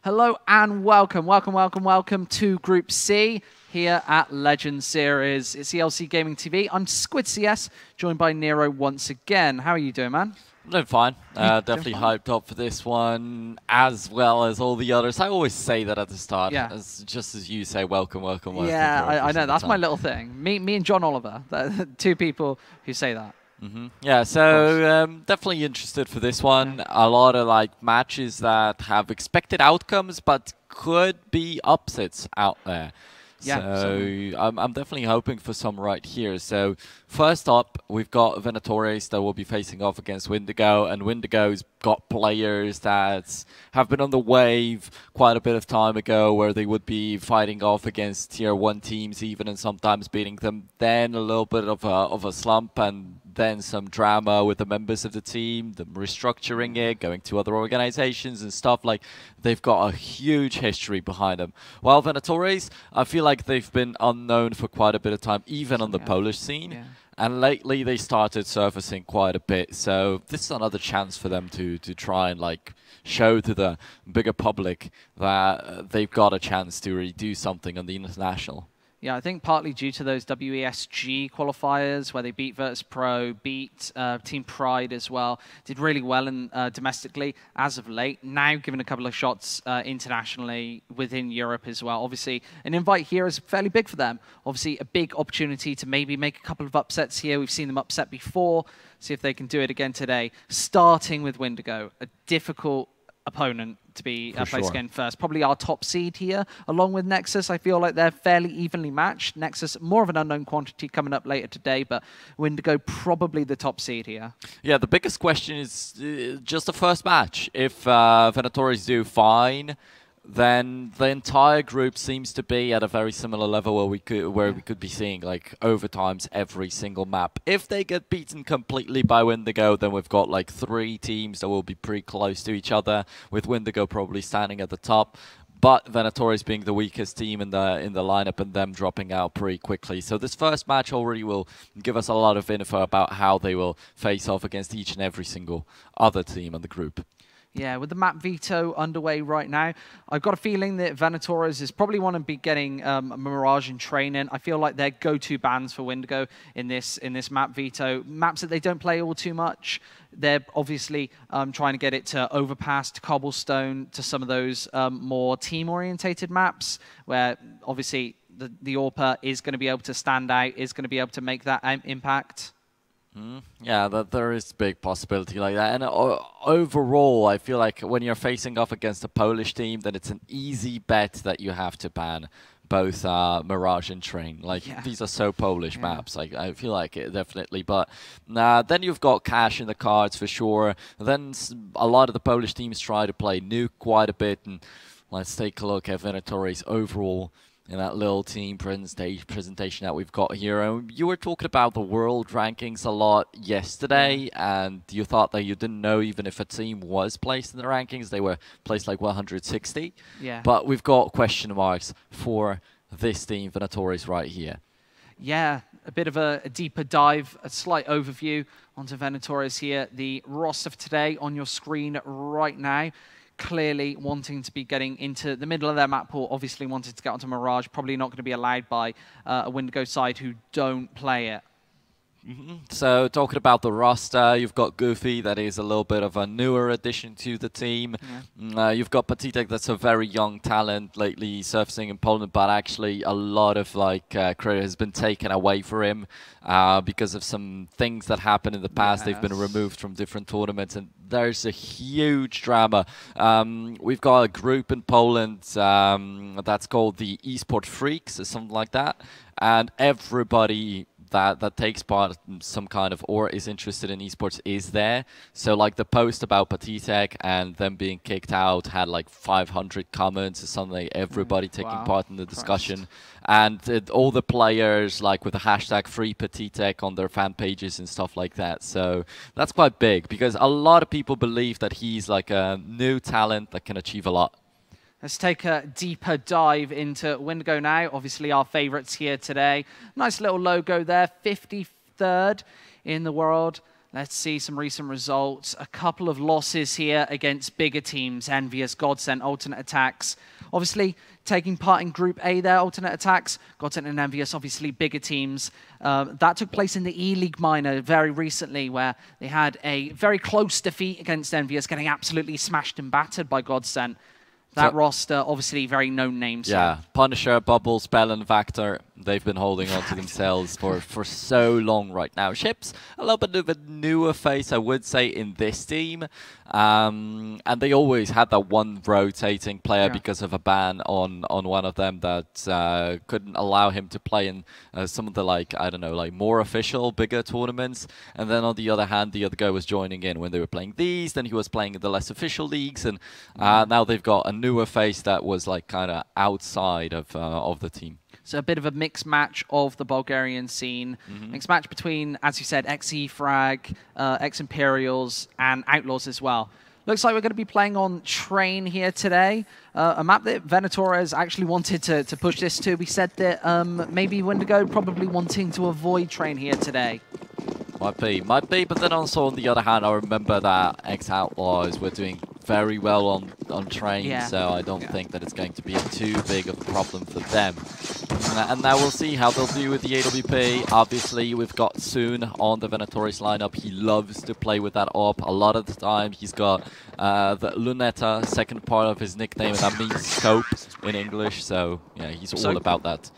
Hello and welcome to Group C here at Legend Series. It's ELC Gaming TV. I'm Squid CS, joined by Nero once again. How are you doing, man? I'm doing fine. Definitely hyped up for this one, as well as all the others. I always say that at the start, just as you say, welcome. Yeah, I know. That's my little thing. Me and John Oliver, two people who say that. Yeah, so definitely interested for this one. Yeah. A lot of matches that have expected outcomes, but could be upsets out there. Yeah, so I'm definitely hoping for some right here. So first up, we've got venatores that will be facing off against windigo, and windigo's got players that have been on the wave quite a bit of time ago, where they would be fighting off against tier 1 teams even, and sometimes beating them. Then a little bit of a slump, and then some drama with the members of the team, them restructuring it, going to other organizations and stuff. Like, they've got a huge history behind them. While venatores, I feel like they've been unknown for quite a bit of time, even on the Polish scene. Yeah. And lately they started surfacing quite a bit. So this is another chance for them to try and show to the bigger public that they've got a chance to really do something on the international. Yeah, I think partly due to those WESG qualifiers where they beat Virtus Pro, beat Team Pride as well, did really well in, domestically as of late. Now given a couple of shots internationally within Europe as well. Obviously, an invite here is fairly big for them. Obviously, a big opportunity to maybe make a couple of upsets here. We've seen them upset before. See if they can do it again today. Starting with windigo, a difficult opponent to be placed again first. Probably our top seed here, along with Nexus. I feel like they're fairly evenly matched. Nexus, more of an unknown quantity coming up later today, but windigo probably the top seed here. Yeah, the biggest question is just the first match. If venatores do fine, then the entire group seems to be at a very similar level where we could be seeing overtimes every single map. If they get beaten completely by windigo, then we've got 3 teams that will be pretty close to each other, with windigo probably standing at the top, but venatores being the weakest team in the lineup and them dropping out pretty quickly. So this first match already will give us a lot of info about how they will face off against each and every single other team in the group. Yeah, with the map veto underway right now, I've got a feeling that venatores is probably want to be getting Mirage in training. I feel like they're go-to bans for windigo in this map veto. Maps that they don't play all too much. They're obviously trying to get it to Overpass, to Cobblestone, to some of those more team-orientated maps, where obviously the ARPA is going to be able to stand out, is going to be able to make that impact. Yeah, there is a big possibility like that. And overall, I feel like when you're facing off against a Polish team, then it's an easy bet that you have to ban both Mirage and Train. These are so Polish maps. I feel like it definitely. But then you've got cash in the cards for sure. Then a lot of the Polish teams try to play nuke quite a bit. And let's take a look at venatores overall in that little team presentation that we've got here. You were talking about the world rankings a lot yesterday, and you thought that you didn't know even if a team was placed in the rankings. They were placed 160. Yeah. But we've got question marks for this team, venatores, right here. Yeah, a bit of a deeper dive, a slight overview onto venatores here. The roster for today on your screen right now. Clearly wanting to be getting into the middle of their map pool, obviously wanting to get onto Mirage, probably not going to be allowed by a windigo side who don't play it. So talking about the roster, you've got Goofy, that is a little bit of a newer addition to the team. Yeah. You've got Patitek, that's a very young talent, lately surfacing in Poland, but actually a lot of credit has been taken away for him because of some things that happened in the past. Yes. They've been removed from different tournaments, and there's a huge drama. We've got a group in Poland that's called the Esports Freaks or something like that, and everybody that takes part in some kind of or is interested in esports is there. So the post about Patitek and them being kicked out had 500 comments or something. Everybody taking part in the discussion. And all the players with the hashtag #FreePatitek on their fan pages and stuff like that. So that's quite big because a lot of people believe that he's a new talent that can achieve a lot. Let's take a deeper dive into windigo now. Obviously, our favorites here today. Nice little logo there, 53rd in the world. Let's see some recent results. A couple of losses here against bigger teams. Envious, Godsent, Alternate Attacks. Obviously, taking part in Group A there, Alternate Attacks. Godsent and Envious, obviously bigger teams. That took place in the E-League Minor very recently, where they had a very close defeat against Envious, getting absolutely smashed and battered by Godsent. That roster, obviously, very known names. Yeah, here. Punisher, Bubble, Spell, and Vector. They've been holding on to themselves for so long right now. Ships, a little bit of a newer face, I would say, in this team. And they always had that one rotating player because of a ban on one of them that couldn't allow him to play in some of the, like, I don't know, like more official, bigger tournaments. And then on the other hand, the other guy was joining in when they were playing these. Then he was playing in the less official leagues. And now they've got a newer face that was like kind of outside of the team. So a bit of a mixed match of the Bulgarian scene. Mixed match between, as you said, ex-E-Frag, ex-Imperials, and Outlaws as well. Looks like we're going to be playing on Train here today. A map that venatores actually wanted to push this to. We said that maybe Windigo probably wanting to avoid Train here today. Might be, but then also on the other hand, I remember that ex-Outlaws were doing very well on Train, so I don't think that it's going to be too big of a problem for them. And now we'll see how they'll do with the AWP. Obviously, we've got Soon on the venatores lineup. He loves to play with that AWP. A lot of the time, he's got the Lunetta, second part of his nickname, and that means scope in English. So yeah, he's all about that.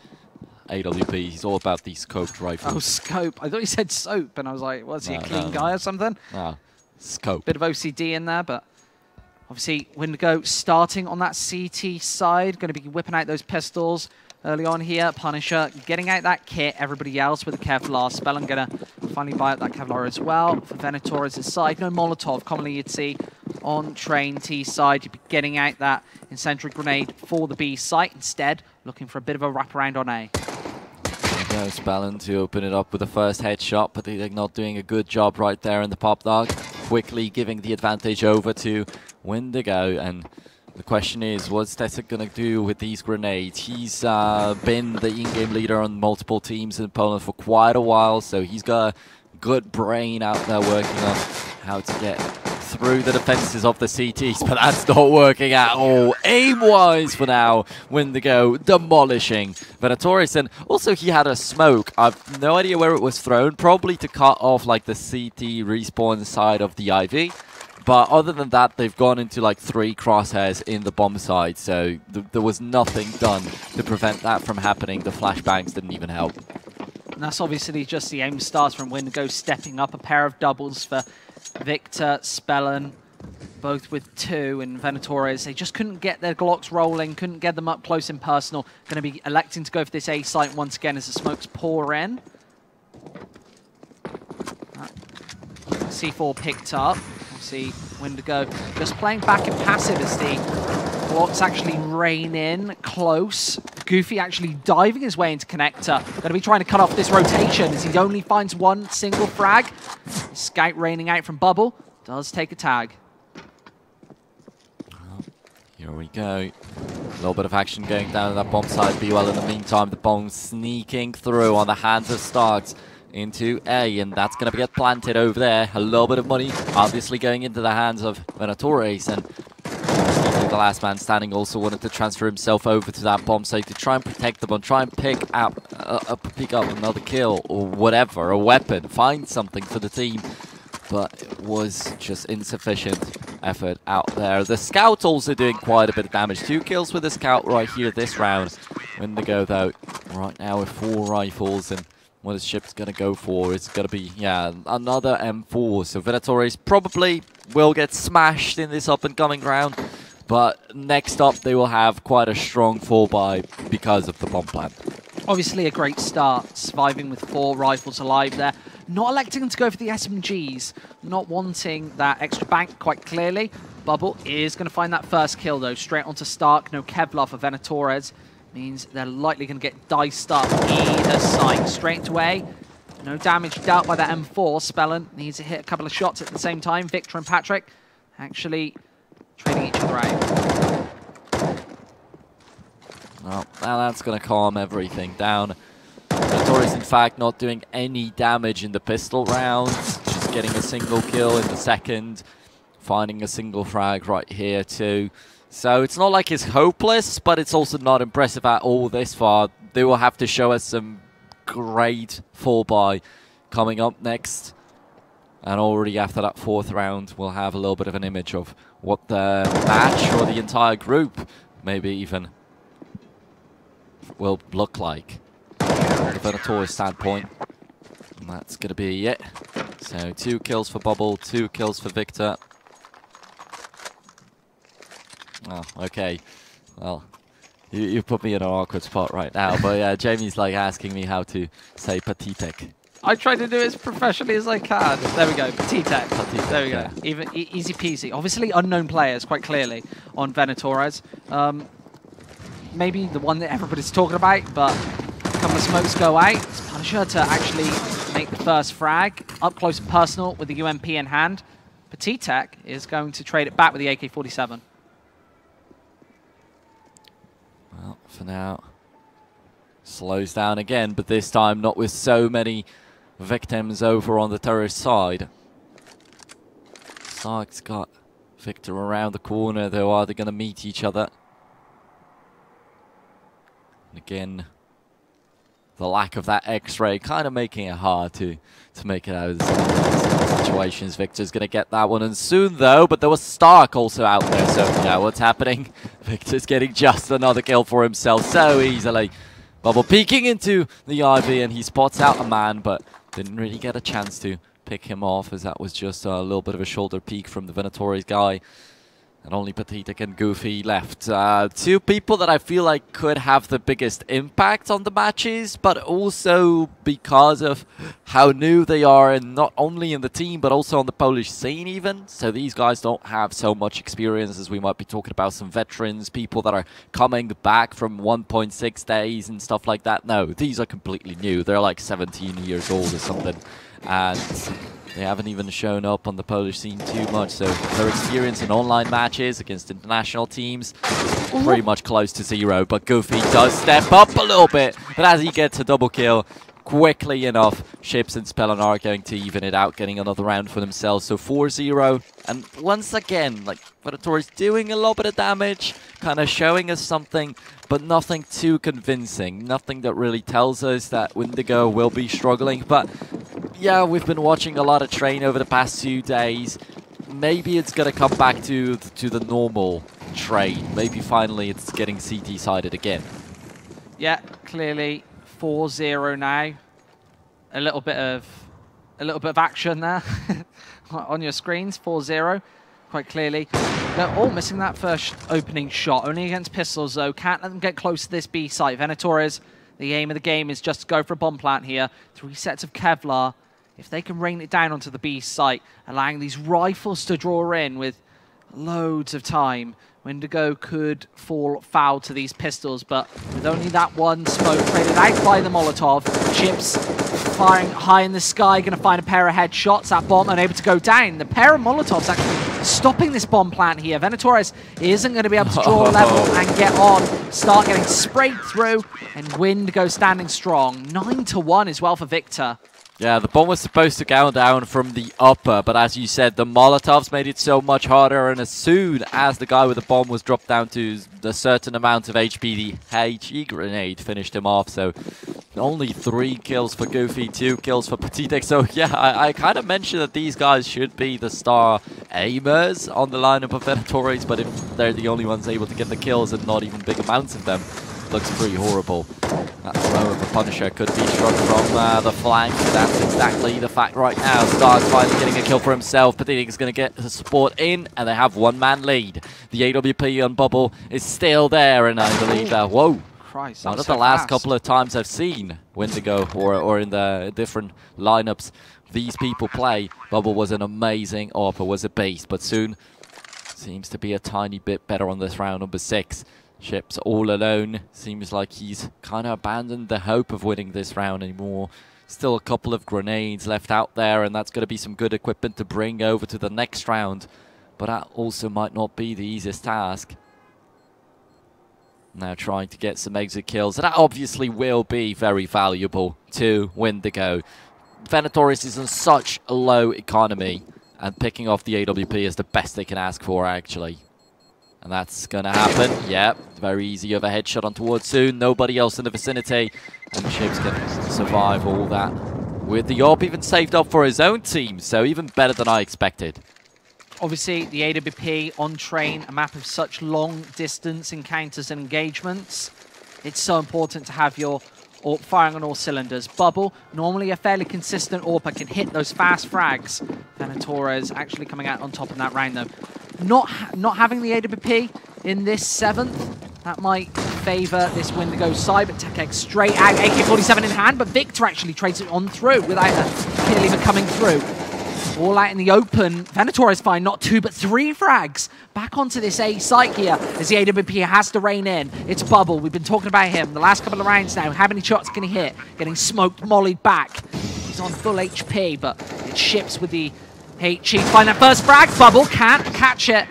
AWP, he's all about the scoped rifles. Oh, scope. I thought he said soap, and I was like, was he a clean guy or something? No, scope. Bit of OCD in there, but obviously Windigo starting on that CT side, going to be whipping out those pistols early on here. Punisher getting out that kit, everybody else with the Kevlar. Spellin going to finally buy up that Kevlar as well. For venatores' side, no Molotov, commonly you'd see on Train T side. You'd be getting out that incendiary grenade for the B site. Instead, looking for a bit of a wraparound on A. There goes Spellin to open it up with the first headshot, but they're not doing a good job right there in the pop dog. Quickly giving the advantage over to Windigo, and the question is, what's Caseking going to do with these grenades? He's been the in-game leader on multiple teams in Poland for quite a while, so he's got a good brain out there working on how to get through the defenses of the CTs, but that's not working at all. Aim-wise for now, Windigo demolishing venatores, and also he had a smoke. I've no idea where it was thrown, probably to cut off like the CT respawn side of the IV. But other than that, they've gone into like 3 crosshairs in the bomb side, so there was nothing done to prevent that from happening. The flashbangs didn't even help. And that's obviously just the aim stars from Windigo, stepping up a pair of doubles for Victor, Spellin, both with 2, and venatores. They just couldn't get their Glocks rolling, couldn't get them up close and personal. Going to be electing to go for this A site once again as the smokes pour in. C4 picked up. See Windigo just playing back and passive as the Glocks actually rain in close. Goofy actually diving his way into connector. Going to be trying to cut off this rotation as he only finds one single frag. Scout raining out from Bubble. Does take a tag. Here we go. A little bit of action going down on that bomb side. Well, in the meantime, the bomb sneaking through on the hands of Starks into A, and that's going to get planted over there. A little bit of money obviously going into the hands of venatores, and the last man standing also wanted to transfer himself over to that bomb site to try and protect the bomb, try and pick up another kill or whatever, a weapon, find something for the team, but it was just insufficient effort out there. The scout also doing quite a bit of damage. 2 kills with the scout right here this round. Windigo though right now with 4 rifles, and what his ship's going to go for is going to be, yeah, another M4. So venatores probably will get smashed in this up-and-coming round. But next up, they will have quite a strong fall-by because of the bomb plant. Obviously a great start, surviving with 4 rifles alive there. Not electing to go for the SMGs, not wanting that extra bank quite clearly. Bubble is going to find that first kill, though. Straight onto Stark, no Kevlar for venatores. Means they're likely going to get diced up either side. Straight into A. No damage dealt by that M4. Spellin needs to hit a couple of shots at the same time. Victor and Patrick actually trading each other out. Well, now that's going to calm everything down. venatores, in fact, not doing any damage in the pistol rounds. Just getting a single kill in the second, finding a single frag right here too. So it's not like it's hopeless, but it's also not impressive at all this far. They will have to show us some great 4-buy coming up next. And already after that 4th round, we'll have a little bit of an image of what the match or the entire group, maybe even, will look like from the venatores standpoint. And that's going to be it. So 2 kills for Bubble, 2 kills for Victor. Oh, okay. Well, you put me in an awkward spot right now. But yeah, Jamie's like asking me how to say Patitek. I try to do it as professionally as I can. There we go, Patitek. There we go. Yeah. Even easy peasy. Obviously unknown players, quite clearly, on venatores. Maybe the one that everybody's talking about, but a couple of smokes go out. It's Punisher to actually make the first frag. Up close and personal with the UMP in hand. Patitek is going to trade it back with the AK-47. Well, for now, slows down again, but this time not with so many victims over on the terrorist side. Sark's got Victor around the corner, though. Are they going to meet each other? And again, the lack of that X-ray kind of making it hard to make it out of the situations. Victor's going to get that one, and soon though, but there was Stark also out there, so yeah, what's happening? Victor's getting just another kill for himself so easily. Bubble peeking into the IV, and he spots out a man, but didn't really get a chance to pick him off, as that was just a little bit of a shoulder peek from the venatores guy. And only Patitek and Goofy left. 2 people that I feel like could have the biggest impact on the matches, but also because of how new they are, and not only in the team, but also on the Polish scene even. So these guys don't have so much experience as we might be talking about some veterans, people that are coming back from 1.6 days and stuff like that. No, these are completely new. They're like 17 years old or something. And they haven't even shown up on the Polish scene too much, so their experience in online matches against international teams is pretty much close to 0. But Goofy does step up a little bit, but as he gets a double kill quickly enough, Ships and Spelling are going to even it out, getting another round for themselves. So 4-0, and once again, like, venatores doing a little bit of damage, kind of showing us something, but nothing too convincing. Nothing that really tells us that windigo will be struggling. But yeah, we've been watching a lot of Train over the past 2 days. Maybe it's going to come back to the normal Train. Maybe finally it's getting CT-sided again. Yeah, clearly 4-0 now. A little bit of action there on your screens. 4-0, quite clearly. They're all missing that first opening shot. Only against pistols though. Can't let them get close to this B site. venatores, the aim of the game is just to go for a bomb plant here. 3 sets of Kevlar. If they can rain it down onto the B site, allowing these rifles to draw in with loads of time, windigo could fall foul to these pistols, but with only that one smoke traded out by the Molotov, Chips firing high in the sky, going to find a pair of headshots. That bomb unable to go down. The pair of Molotovs actually stopping this bomb plant here. venatores isn't going to be able to draw a level and get on. Start getting sprayed through, and windigo standing strong. 9-1 as well for Victor. Yeah, the bomb was supposed to go down from the upper, but as you said, the Molotovs made it so much harder, and as soon as the guy with the bomb was dropped down to a certain amount of HP, the HE grenade finished him off. So only 3 kills for Goofy, 2 kills for Patitek. So yeah, I kind of mentioned that these guys should be the star aimers on the lineup of venatores, but if they're the only ones able to get the kills and not even big amounts of them, looks pretty horrible. That throw of the Punisher could be struck from the flank. That's exactly the fact right now. Stark's finally getting a kill for himself. Patitek is going to get the support in, and they have 1-man lead. The AWP on Bubble is still there, and I believe that, whoa. Christ, One of the last couple of times I've seen windigo or in the different lineups these people play, Bubble was an amazing AWP, was a beast, but soon seems to be a tiny bit better on this round number 6. Ships all alone. Seems like he's kind of abandoned the hope of winning this round anymore. Still a couple of grenades left out there, and that's going to be some good equipment to bring over to the next round. But that also might not be the easiest task. Now trying to get some exit kills. That obviously will be very valuable to windigo. venatores is on such a low economy, and picking off the AWP is the best they can ask for, actually. And that's going to happen. Yep, very easy overhead shot on towards Soon. Nobody else in the vicinity. And Chips can survive all that. With the AWP even saved up for his own team, so even better than I expected. Obviously, the AWP on train, a map of such long distance encounters and engagements. It's so important to have your AWP firing on all cylinders. Bubble, normally a fairly consistent AWP, can hit those fast frags. venatores actually coming out on top in that round, though. Not having the AWP in this 7th, that might favor this windigo side, but Caseking straight out, AK-47 in hand, but Victor actually trades it on through without a kill even coming through. All out in the open. venatores find not 2 but 3 frags. Back onto this A site here as the AWP has to rein in. It's Bubble. We've been talking about him the last couple of rounds now. How many shots can he hit? Getting smoked, mollied back. He's on full HP, but it ships with the HE. Find that first frag. Bubble can't catch it.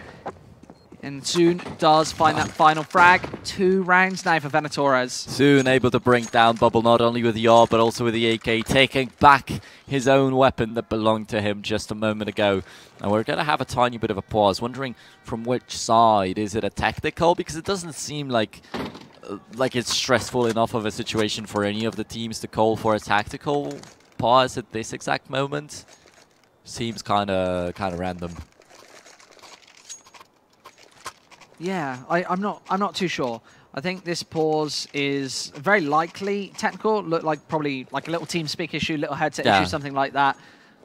And Soon does find that final frag. 2 rounds now for venatores. Soon able to bring down Bubble not only with the R but also with the AK, taking back his own weapon that belonged to him just a moment ago. And we're going to have a tiny bit of a pause, wondering from which side. Is it a tactical? Because it doesn't seem like it's stressful enough of a situation for any of the teams to call for a tactical pause at this exact moment. Seems kind of random. Yeah, I'm not too sure. I think this pause is very likely technical. Look like probably like a little TeamSpeak issue, little headset issue, something like that.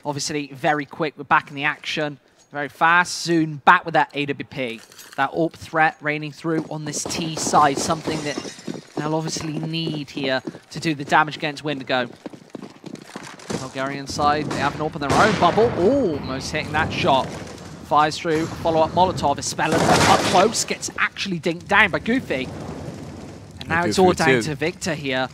Obviously, very quick. We're back in the action. Very fast. Soon back with that AWP. That AWP threat raining through on this T side. Something that they'll obviously need here to do the damage against Windigo. Bulgarian side, they have an AWP on their own. Bubble almost hitting that shot. Fires through, follow-up Molotov. Spelling up close, gets actually dinked down by Goofy. And now it's all down to Victor here.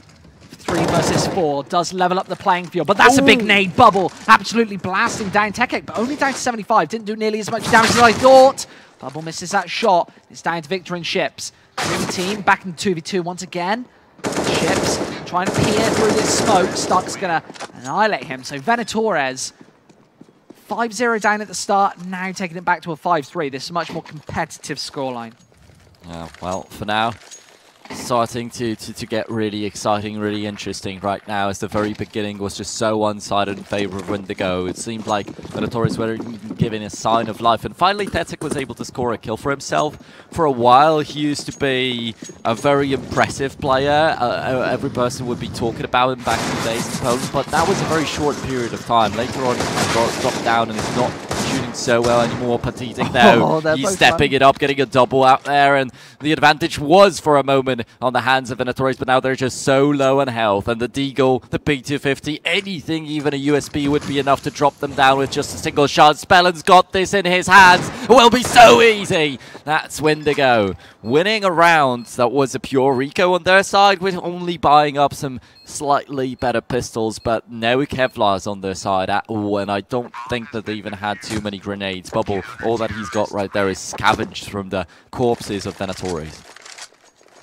3 versus 4, does level up the playing field, but that's a big nade. Bubble absolutely blasting down Caseking, but only down to 75. Didn't do nearly as much damage as I thought. Bubble misses that shot. It's down to Victor and Ships. Green team back in 2v2 once again. Ships trying to peer through this smoke. Stuck's gonna annihilate him. So venatores 5-0 down at the start, now taking it back to a 5-3. This is a much more competitive scoreline. Yeah, well, for now, starting to get really exciting, really interesting right now, as the very beginning was just so one-sided in favor of Windigo. It seemed like venatores were even giving a sign of life, and finally Caseking was able to score a kill for himself. For a while, he used to be a very impressive player. Every person would be talking about him back in the days in Poland, but that was a very short period of time. Later on, he got dropped down and is not shooting so well anymore. Pathetic now. He's stepping it up, getting a double out there, and the advantage was for a moment on the hands of venatores, but now they're just so low on health. And the Deagle, the P250, anything, even a USB would be enough to drop them down with just a single shot. Spellen's got this in his hands. It will be so easy. That's Windigo winning a round that was a pure Rico on their side, with only buying up some slightly better pistols, but no Kevlars on their side at all, and I don't think that they even had too many grenades. Bubble, all that he's got right there is scavenged from the corpses of venatores.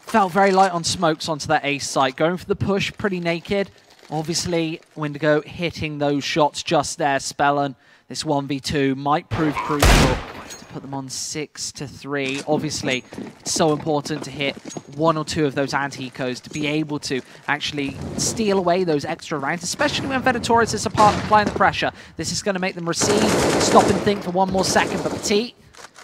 Felt very light on smokes onto that ace site. Going for the push, pretty naked. Obviously, Windigo hitting those shots just there. Spellen, this 1v2 might prove crucial to put them on 6-3. Obviously, it's so important to hit 1 or 2 of those anti-ecos to be able to actually steal away those extra rounds, especially when venatores is applying the pressure. This is going to make them receive, stop and think for 1 more second, but Petit,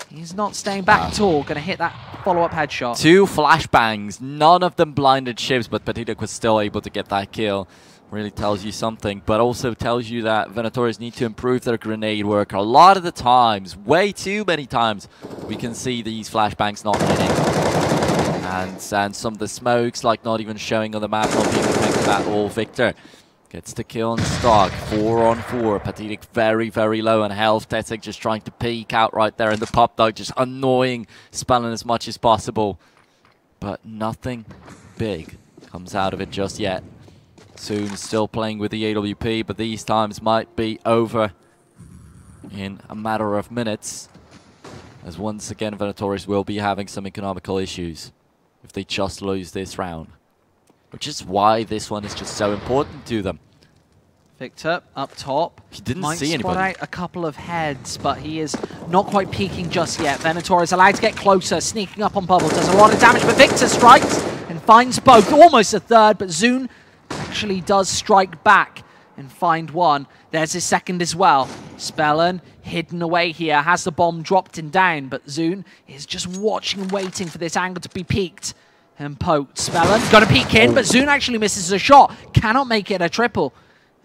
he's not staying back at all. Going to hit that follow-up headshot. 2 flashbangs, none of them blinded Ships, but Petit was still able to get that kill. Really tells you something, but also tells you that venatores need to improve their grenade work. A lot of the times, way too many times, we can see these flashbangs not hitting. And some of the smokes, like not even showing on the map, not being effective at all. Victor gets the kill on stock, 4 on 4. Pathetic very, very low on health. Caseking just trying to peek out right there in the pop dog, just annoying Spellen as much as possible. But nothing big comes out of it just yet. Soon still playing with the AWP, but these times might be over in a matter of minutes, as once again venatores will be having some economical issues if they just lose this round, which is why this one is just so important to them. Victor up top. He didn't Might see spot anybody. out a couple of heads, but he is not quite peeking just yet. Venator is allowed to get closer, sneaking up on Bubble. Does a lot of damage, but Victor strikes and finds both. Almost a third, but Zune actually does strike back and find one. There's his second as well. Spellen hidden away here, has the bomb dropped and down, but Zune is just watching and waiting for this angle to be peaked and poked. Spellen got to peek in, but Zune actually misses a shot. Cannot make it a triple.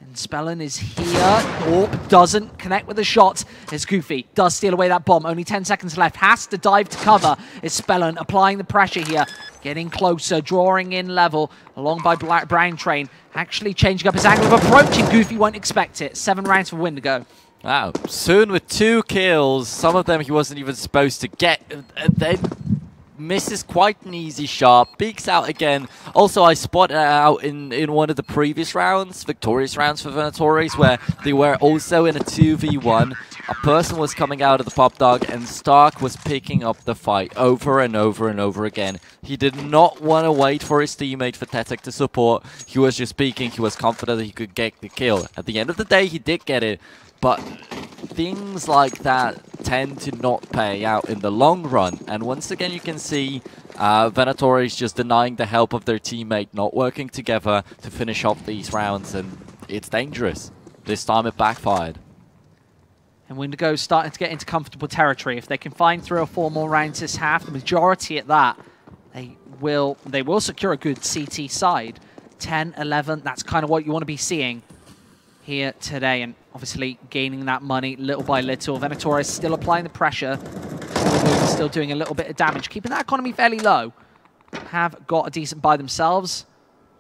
And Spellen is here. Orb doesn't connect with the shot as Goofy does steal away that bomb. Only 10 seconds left. Has to dive to cover. Is Spellen applying the pressure here. Getting closer, drawing in level along by Brown Train. Actually changing up his angle of approaching. Goofy won't expect it. 7 rounds for Windigo. Wow. Soon with 2 kills. Some of them he wasn't even supposed to get. Then misses quite an easy shot, peeks out again. Also, I spotted out in one of the previous rounds, victorious rounds for venatores, where they were also in a 2v1. A person was coming out of the pop dog, and Stark was picking up the fight over and over and over again. He did not want to wait for his teammate for Tetek to support. He was just peeking. He was confident that he could get the kill. At the end of the day, he did get it, but things like that tend to not pay out in the long run. And once again, you can see venatores just denying the help of their teammate, not working together to finish off these rounds, and it's dangerous. This time it backfired. And Windigo's starting to get into comfortable territory. If they can find 3 or 4 more rounds this half, the majority at that, they will secure a good CT side. 10, 11, that's kind of what you want to be seeing here today, and obviously gaining that money little by little. Venator is still applying the pressure, still doing a little bit of damage, keeping that economy fairly low. Have got a decent buy themselves.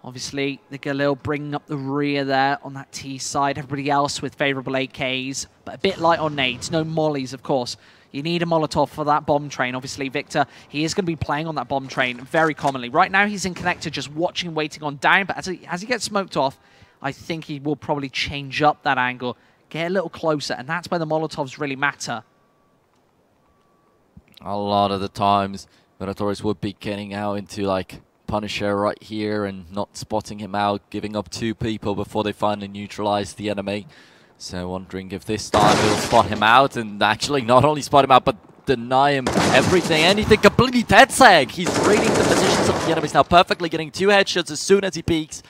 Obviously, the Galil bringing up the rear there on that T side. Everybody else with favorable AKs, but a bit light on nades. No mollies, of course. You need a Molotov for that bomb train. Obviously, Victor, he is going to be playing on that bomb train very commonly. Right now, he's in connector, just watching, waiting on down, but as he gets smoked off, I think he will probably change up that angle, get a little closer, and that's where the Molotovs really matter. A lot of the times, venatores would be getting out into like Punisher right here and not spotting him out, giving up 2 people before they finally neutralize the enemy. So wondering if this time will spot him out, and actually not only spot him out, but deny him everything, anything, completely dead seg. He's reading the positions of the enemies now perfectly, getting 2 headshots as soon as he peeks.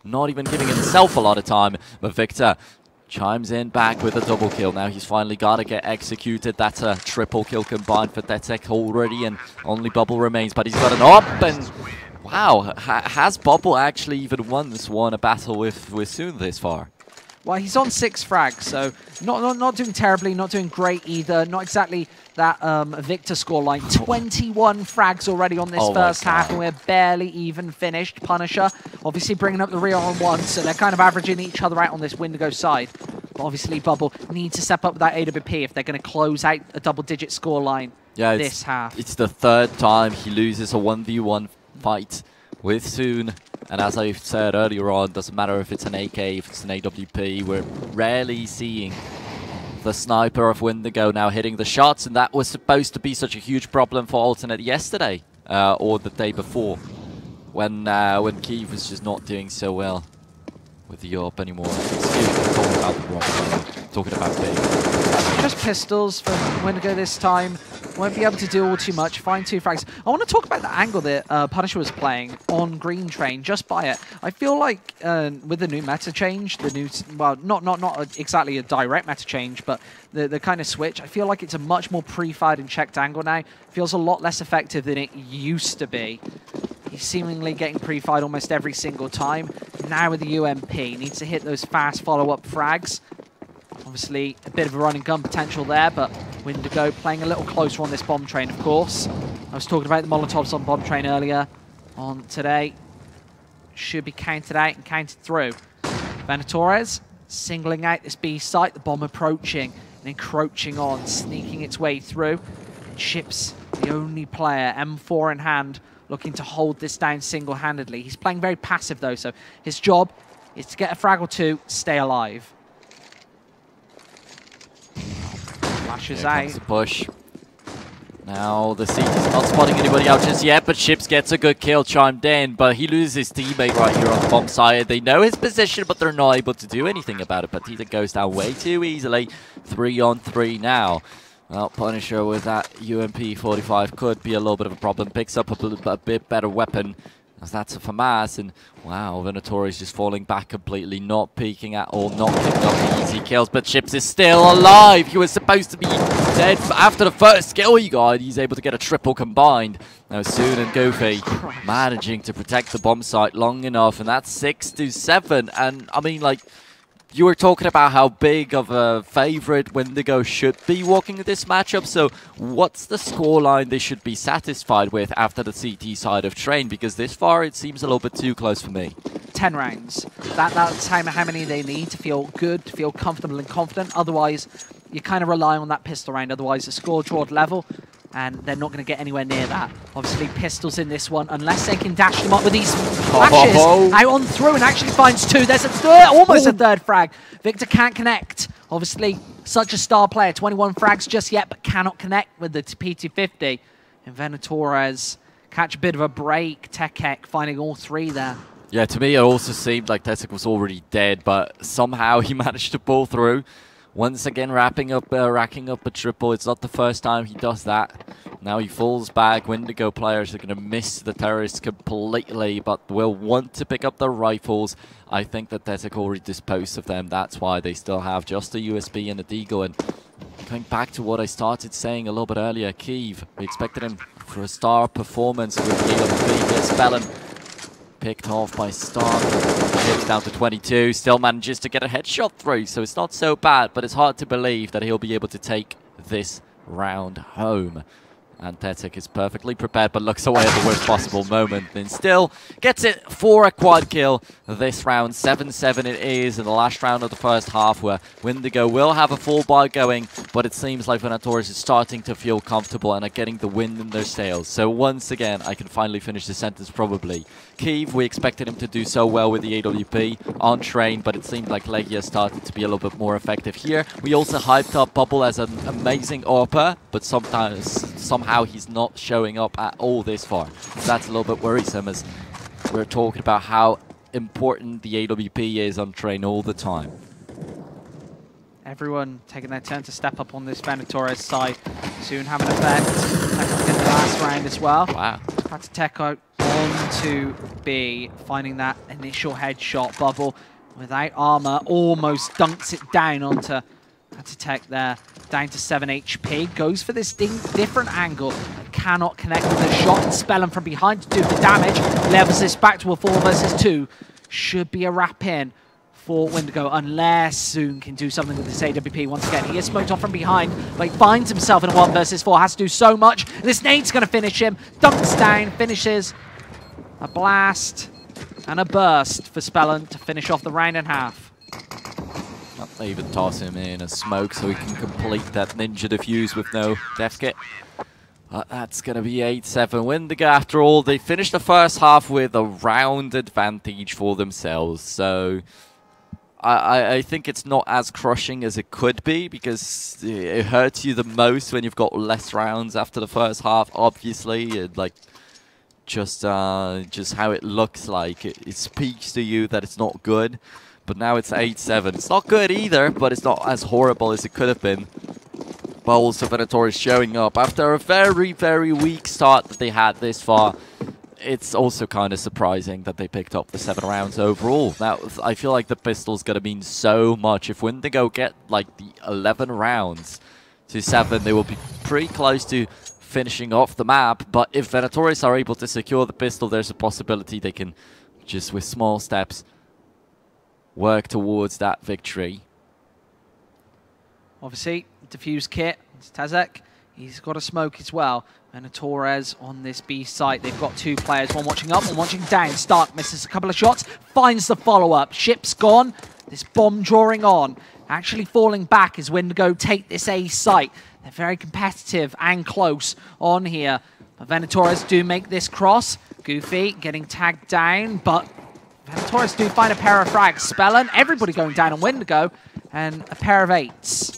Not even giving himself a lot of time, but Victor chimes in back with a double kill. Now he's finally got to get executed. That's a triple kill combined for Tetek already, and only Bubble remains, but he's got an op, and wow, has Bubble actually even once won a battle with Soon this far? Well, he's on 6 frags, so not doing terribly, not doing great either. Not exactly that Victor scoreline. 21 frags already on this first half, and we're barely even finished. Punisher obviously bringing up the rear on 1, so they're kind of averaging each other out on this Windigo side. But obviously, Bubble needs to step up with that AWP if they're going to close out a double-digit scoreline this half. It's the 3rd time he loses a 1v1 fight with Soon. And as I said earlier on, doesn't matter if it's an AK, if it's an AWP, we're rarely seeing the sniper of Windigo now hitting the shots, and that was supposed to be such a huge problem for Alternate yesterday, or the day before, when Keith was just not doing so well with the AWP anymore. Excuse me, talking about the wrong thing. Talking about big. Just pistols for Windigo this time. Won't be able to do all too much. Find 2 frags. I want to talk about the angle that Punisher was playing on Green Train, just by it. I feel like with the new meta change, the new, well, not exactly a direct meta change, but the kind of switch, I feel like it's a much more pre-fired and checked angle now. Feels a lot less effective than it used to be. He's seemingly getting pre-fired almost every single time. Now with the UMP, needs to hit those fast follow-up frags. Obviously, a bit of a running gun potential there, but Windigo playing a little closer on this bomb train, of course. I was talking about the Molotovs on bomb train earlier on today. Should be counted out and counted through. Venatores singling out this B site, the bomb approaching and encroaching on, sneaking its way through. And Chips, the only player, M4 in hand, looking to hold this down single-handedly. He's playing very passive, though, so his job is to get a frag or 2, stay alive. Flashes out. The push. Now the CT's not spotting anybody out just yet, but Ships gets a good kill chimed in, but he loses his teammate right here on the bomb side. They know his position, but they're not able to do anything about it. Petita goes down way too easily. 3-on-3 now. Well, Punisher with that UMP 45 could be a little bit of a problem. Picks up a bit better weapon, as that's a FAMAS, and wow, Venatores just falling back completely, not peeking at all, not picking up the easy kills, but Chips is still alive. He was supposed to be dead after the first kill he got. He's able to get a triple combined. Now Soon and Goofy managing to protect the bomb site long enough, and that's 6-7. And I mean, like, you were talking about how big of a favorite Windigo should be walking this matchup, so what's the scoreline they should be satisfied with after the CT side of Train? Because this far it seems a little bit too close for me. 10 rounds. That's how many they need to feel good, to feel comfortable and confident. Otherwise, you kind of rely on that pistol round. Otherwise, the score draw at level, and they're not going to get anywhere near that. Obviously, pistols in this one, unless they can dash them up with these flashes. Out on through and actually finds two. There's a third, almost a third frag. Victor can't connect. Obviously, such a star player. 21 frags just yet, but cannot connect with the P250. And Venatores catch a bit of a break. Tekek finding all three there. Yeah, to me, it also seemed like Tekek was already dead, but somehow he managed to pull through. Once again, racking up a triple. It's not the first time he does that. Now he falls back. Windigo players are going to miss the terrorists completely, but will want to pick up their rifles. I think that Tekek already disposed of them. That's why they still have just a USB and a Deagle. And going back to what I started saying a little bit earlier, Kiev, we expected him for a star performance with the Spellin. Picked off by Stark. Chips down to 22. Still manages to get a headshot through, so it's not so bad, but it's hard to believe that he'll be able to take this round home. And Tekek is perfectly prepared, but looks away at the worst possible moment. And still gets it for a quad kill this round. 7-7 it is in the last round of the first half, where Windigo will have a full bar going, but it seems like Venatores is starting to feel comfortable and are getting the wind in their sails. So once again, I can finally finish the sentence probably. Kiev, we expected him to do so well with the AWP on Train, but it seemed like Legia started to be a little bit more effective here. We also hyped up Bubble as an amazing AWPer, but somehow he's not showing up at all this far. That's a little bit worrisome, as we're talking about how important the AWP is on Train all the time. Everyone taking their turn to step up on this Venatores side. Soon have an effect. Tekek in the last round as well. Wow. Tekek on to B, finding that initial headshot. Bubble without armor almost dunks it down onto Tekek there. Down to 7 HP. Goes for this different angle. Cannot connect with a shot. And Spellin from behind to do the damage. Levels this back to a 4 versus 2. Should be a wrap in for Windigo, unless Soon can do something with this AWP. Once again, he is smoked off from behind, but he finds himself in a 1 versus 4. Has to do so much. This nade's going to finish him. Dunks down, finishes. A blast and a burst for Spellin to finish off the round in half. They even toss him in a smoke so he can complete that ninja defuse with no death kit. That's going to be 8-7. Windigo, after all, they finished the first half with a round advantage for themselves. So I think it's not as crushing as it could be, because it hurts you the most when you've got less rounds after the first half, obviously. Like, just how it looks like. It speaks to you that it's not good. But now it's 8-7. It's not good either, but it's not as horrible as it could have been. But also Venatores showing up after a very, very weak start that they had this far. It's also kind of surprising that they picked up the 7 rounds overall. Now, I feel like the pistol's going to mean so much. If Windigo get like the 11 rounds to 7, they will be pretty close to finishing off the map. But if Venatores are able to secure the pistol, there's a possibility they can just, with small steps, work towards that victory. Obviously, defuse kit. It's Tekek. He's got a smoke as well. Venatores on this B site. They've got 2 players, one watching up, one watching down. Stark misses a couple of shots, finds the follow-up. Ship's gone. This bomb drawing on. Actually falling back as Windigo take this A site. They're very competitive and close on here. But Venatores do make this cross. Goofy getting tagged down, but Venatores do find a pair of frags. Spellin, everybody going down on Windigo, and a pair of 8s.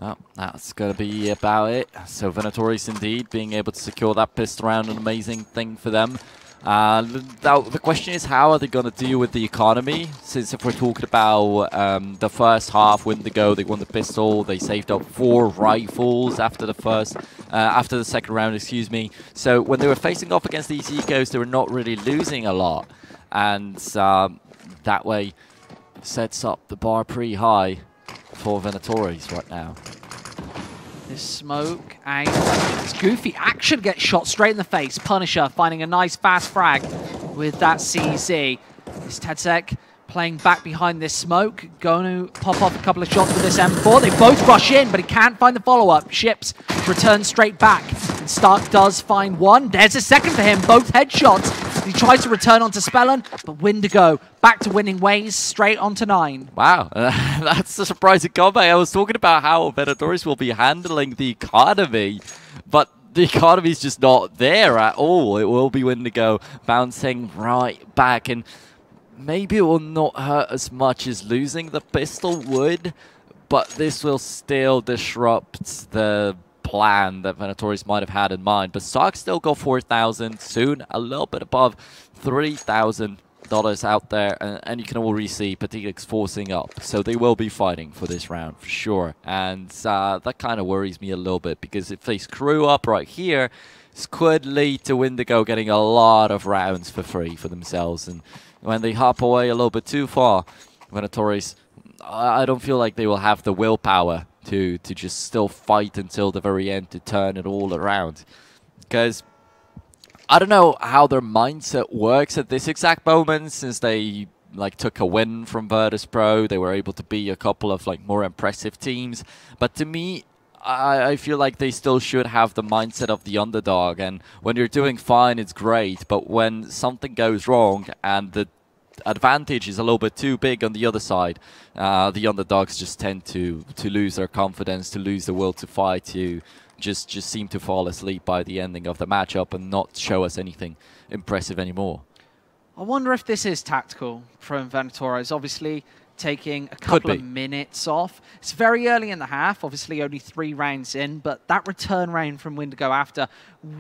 Well, that's going to be about it. So venatores indeed being able to secure that pistol round, an amazing thing for them. The question is, how are they going to deal with the economy? Since if we're talking about the first half, Windigo, they won the pistol, they saved up 4 rifles after the second round, excuse me. So when they were facing off against these ecos, they were not really losing a lot, and that way sets up the bar pretty high for venatores right now. This smoke, and it's goofy. Action gets shot straight in the face. Punisher finding a nice fast frag with that CZ. This Tedzek playing back behind this smoke. Going to pop off a couple of shots with this M4. They both rush in, but he can't find the follow-up. Ships return straight back. And Stark does find one. There's a second for him. Both headshots. He tries to return onto Spellon, but Windigo back to winning ways, straight onto 9. Wow, that's a surprising comeback. I was talking about how venatores will be handling the economy, but the economy is just not there at all. It will be Windigo bouncing right back, and maybe it will not hurt as much as losing the pistol would, but this will still disrupt the plan that venatores might have had in mind. But Stark still got 4,000, soon a little bit above $3,000 out there, and you can already see Patik's forcing up, so they will be fighting for this round for sure. And that kind of worries me a little bit, because if they screw up right here, this could lead to Windigo getting a lot of rounds for free for themselves, and when they hop away a little bit too far, venatores, I don't feel like they will have the willpower to just still fight until the very end to turn it all around. Because I don't know how their mindset works at this exact moment, since they took a win from Virtus Pro. They were able to beat a couple of more impressive teams. But to me, I feel like they still should have the mindset of the underdog. And when you're doing fine, it's great. But when something goes wrong and the advantage is a little bit too big on the other side, the underdogs just tend to lose their confidence, to lose the will to fight, to just seem to fall asleep by the ending of the matchup and not show us anything impressive anymore. I wonder if this is tactical from venatores. Obviously taking a couple of minutes off. It's very early in the half, obviously only 3 rounds in, but that return round from Windigo after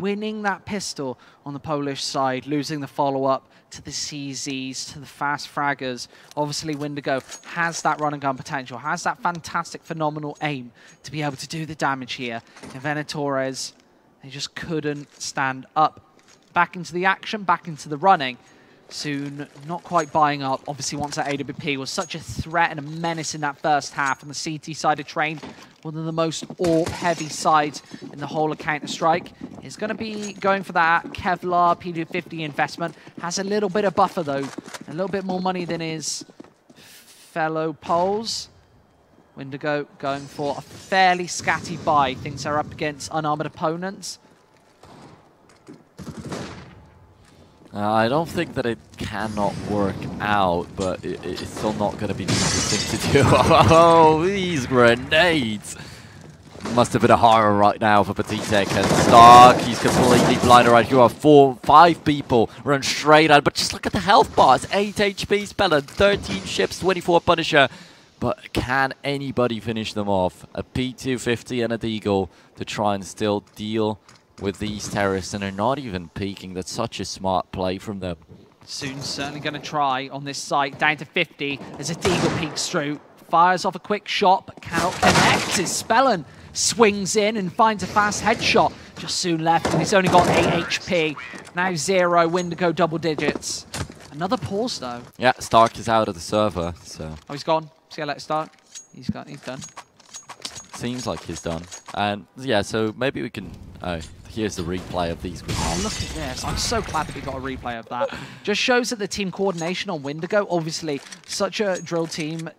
winning that pistol on the Polish side, losing the follow-up to the CZs, to the fast fraggers. Obviously Windigo has that run and gun potential, has that fantastic, phenomenal aim to be able to do the damage here. And venatores, they just couldn't stand up. Back into the action, back into the running. Soon, not quite buying up. Obviously, once that AWP was such a threat and a menace in that first half, and the CT side of Train, one of the most AWP-heavy sides in the whole of Counter-Strike, is going to be going for that Kevlar P250 investment. Has a little bit of buffer, though. A little bit more money than his fellow Poles. Windigo going for a fairly scatty buy. Thinks they're up against unarmored opponents. I don't think that it cannot work out, but it's still not going to be the easiest thing to do. Oh, these grenades! Must have been a horror right now for Patek and Stark. He's completely blinded right here. 5 people run straight out, but just look at the health bars. 8 HP Spellon, 13 ships, 24 Punisher. But can anybody finish them off? A P250 and a Deagle to try and still deal with these terrorists, and they're not even peeking. That's such a smart play from them. Soon certainly going to try on this site, down to 50 as a Deagle peeks through, fires off a quick shot but cannot connect as Spellon swings in and finds a fast headshot. Just soon left, and he's only got 8 HP. Now 0, Windigo double digits. Another pause though. Yeah, Stark is out of the server, so. Oh, he's gone. See how let's start. He's done. Seems like he's done. And yeah, so maybe we can. Oh, here's the replay of these. Oh, look at this. I'm so glad that we got a replay of that. Just shows that the team coordination on Windigo, obviously, such a drill team.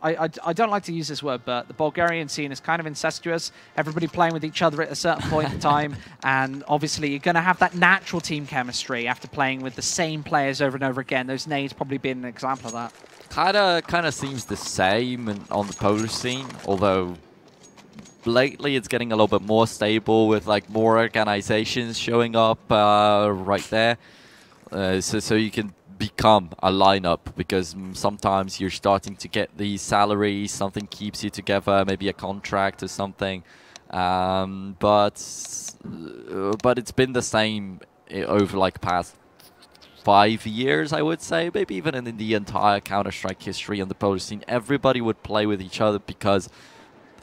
I don't like to use this word, but the Bulgarian scene is kind of incestuous. Everybody playing with each other at a certain point in time. And obviously, you're going to have that natural team chemistry after playing with the same players over and over again. Those nades probably been an example of that. Kind of seems the same on the Polish scene, although lately it's getting a little bit more stable with more organizations showing up right there. So you can become a lineup, because sometimes you're starting to get these salaries, something keeps you together, maybe a contract or something. But it's been the same over like past 5 years, I would say, maybe even in the entire Counter-Strike history on the Polish scene. Everybody would play with each other because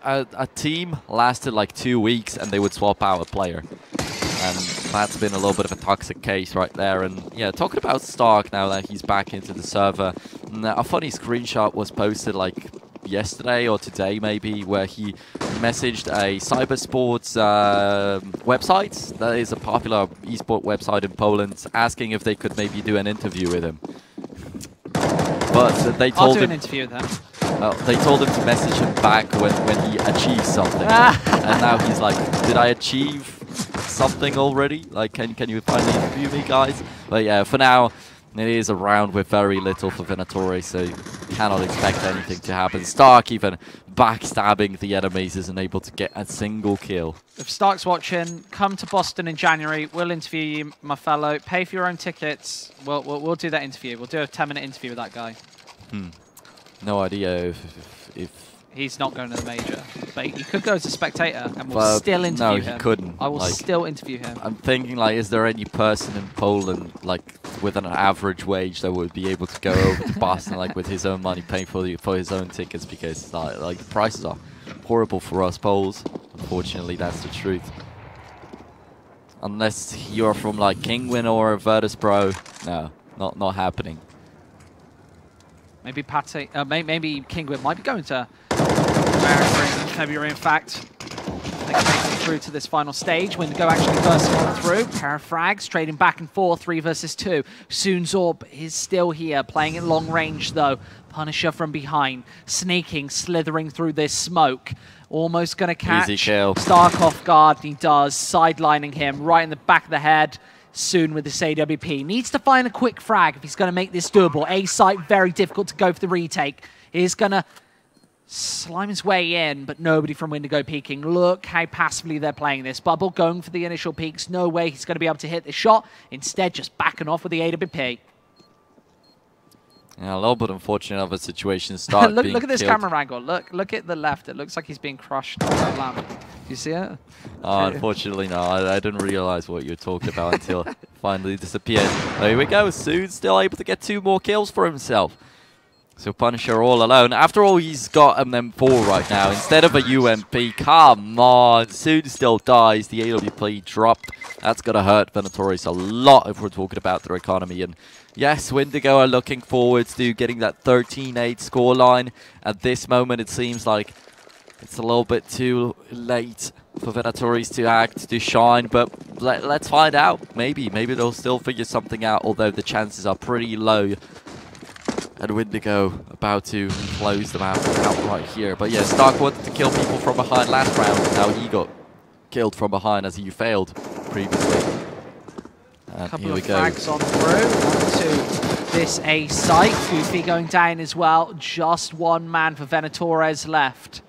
a team lasted like 2 weeks and they would swap out a player. And that's been a little bit of a toxic case right there. And yeah, talking about Stark now that he's back into the server, a funny screenshot was posted like yesterday or today maybe, where he messaged a cybersports website that is a popular esport website in Poland, asking if they could maybe do an interview with him. But they told him... I'll do an interview with them. They told him to message him back when he achieves something. And now he's like, did I achieve something already? Like, can you finally interview me, guys? But yeah, for now, it is a round with very little for Venatores, so you cannot expect anything to happen. Stark even backstabbing the enemies, isn't able to get a single kill. If Stark's watching, come to Boston in January. We'll interview you, my fellow. Pay for your own tickets. We'll do that interview. We'll do a 10-minute interview with that guy. No idea if he's not going to the major, but he could go as a spectator, and we'll still interview him. No, he couldn't. I will still interview him. I'm thinking, like, is there any person in Poland, like, with an average wage that would be able to go over to Boston, like, with his own money, paying for his own tickets? Because, like, the prices are horrible for us Poles. Unfortunately, that's the truth. Unless you're from, like, Kingwin or Virtus Pro, no, not happening. Maybe maybe Kingwin might be going to America in February, in fact. They can make it through to this final stage. windigo actually bursting on through. Pair of frags, trading back and forth, 3 versus 2. Soon Zorb is still here, playing at long range though. Punisher from behind, sneaking, slithering through this smoke. Almost going to catch Stark off guard, and he does, sidelining him right in the back of the head. Soon with this AWP. Needs to find a quick frag if he's going to make this doable. A site, very difficult to go for the retake. He's going to slime his way in, but nobody from windigo peeking. Look how passively they're playing this. Bubble going for the initial peeks. No way he's going to be able to hit the shot. Instead, just backing off with the AWP. Yeah, a little bit unfortunate of a situation. Look at this camera angle. Look at the left. It looks like he's being crushed by that lamp. Do you see it? Unfortunately, no. I didn't realize what you were talking about until it finally disappeared. There we go. Soon still able to get 2 more kills for himself. So Punisher all alone. After all, he's got an M4 right now instead of a UMP. Come on. Soon still dies. The AWP dropped. That's going to hurt Venatores a lot if we're talking about their economy. And yes, windigo are looking forward to getting that 13-8 scoreline. At this moment, it seems like it's a little bit too late for Venatores to act, to shine. But let's find out. Maybe they'll still figure something out, although the chances are pretty low. And windigo about to close them out right here. But yeah, Stark wanted to kill people from behind last round. Now he got killed from behind as he failed previously. And couple here we of go. frags on through onto this A site. Goofy going down as well. Just one man for Venatores left.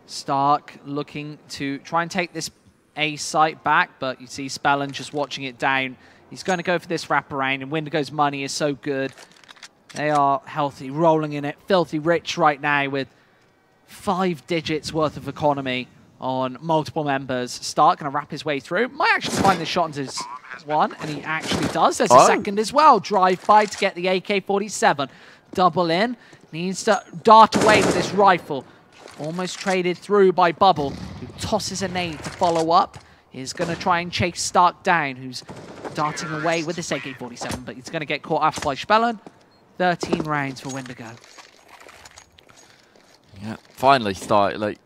Stark looking to try and take this A site back, but you see Spellin just watching it down. He's going to go for this wraparound, and windigo's money is so good. They are healthy, rolling in it, filthy rich right now with 5 digits worth of economy on multiple members. Stark going to wrap his way through. Might actually find the shot into his one, and he actually does. There's a second as well. Drive-by to get the AK-47. Double in. Needs to dart away with this rifle. Almost traded through by Bubble, who tosses a nade to follow up. He's going to try and chase Stark down, who's darting away with this AK-47, but he's going to get caught after by Spellin. 13 rounds for windigo. Yeah, finally Stark, like,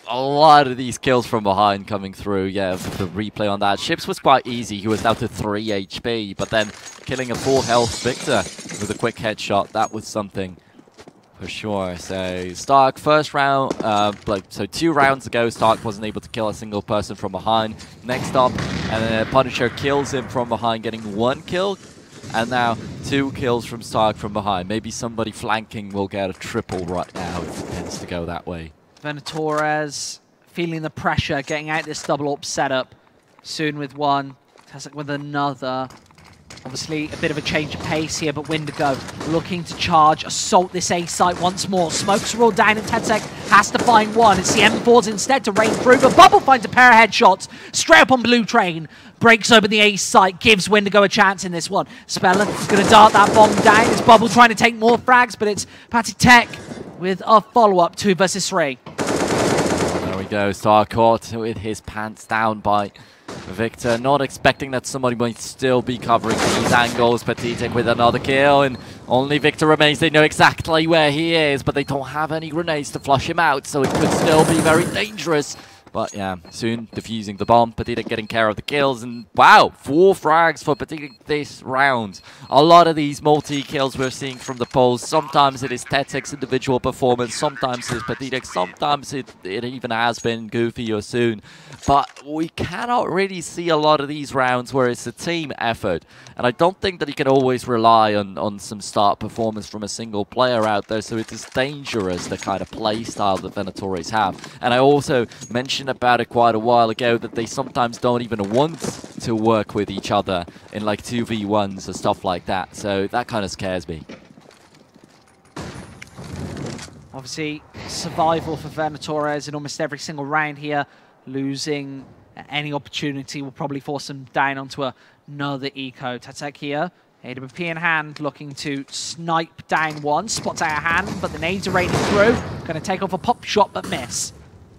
a lot of these kills from behind coming through. Yeah, the replay on that. Ships was quite easy. He was down to 3 HP, but then killing a full health Victor with a quick headshot, that was something for sure. So Stark, first round, so 2 rounds ago, Stark wasn't able to kill a single person from behind. Next up, and then Punisher kills him from behind, getting 1 kill. And now 2 kills from Stark from behind. Maybe somebody flanking will get a triple right now if it tends to go that way. Venatores feeling the pressure, getting out this double up setup. Soon with 1, Caseking with another. Obviously, a bit of a change of pace here, but windigo looking to charge, assault this A site once more. Smokes are all down, and Tetsec has to find one. It's the M4s instead to rain through, but Bubble finds a pair of headshots straight up on Blue Train. Breaks open the A site, gives windigo a chance in this one. Spellen going to dart that bomb down. It's Bubble trying to take more frags, but it's Tech with a follow-up, 2 versus 3. There we go, Star caught with his pants down by Victor, not expecting that somebody might still be covering these angles. Petitek with another kill, and only Victor remains. They know exactly where he is, but they don't have any grenades to flush him out, so it could still be very dangerous. But yeah, soon defusing the bomb, Petitek getting care of the kills, and wow, 4 frags for Petitek this round. A lot of these multi-kills we're seeing from the polls. Sometimes it is Tetek's individual performance, sometimes it's Petitek, sometimes it even has been Goofy or Soon. But we cannot really see a lot of these rounds where it's a team effort. And I don't think that you can always rely on some start performance from a single player out there, so it is dangerous, the kind of play style that venatores have. And I also mentioned about it quite a while ago that they sometimes don't even want to work with each other in like 2v1s or stuff like that, so that kind of scares me. Obviously, survival for venatores in almost every single round here. Losing any opportunity will probably force them down onto another eco. Tetsec here, AWP in hand, looking to snipe down one. Spots out a hand, but the nades are raining through. Going to take off a pop shot, but miss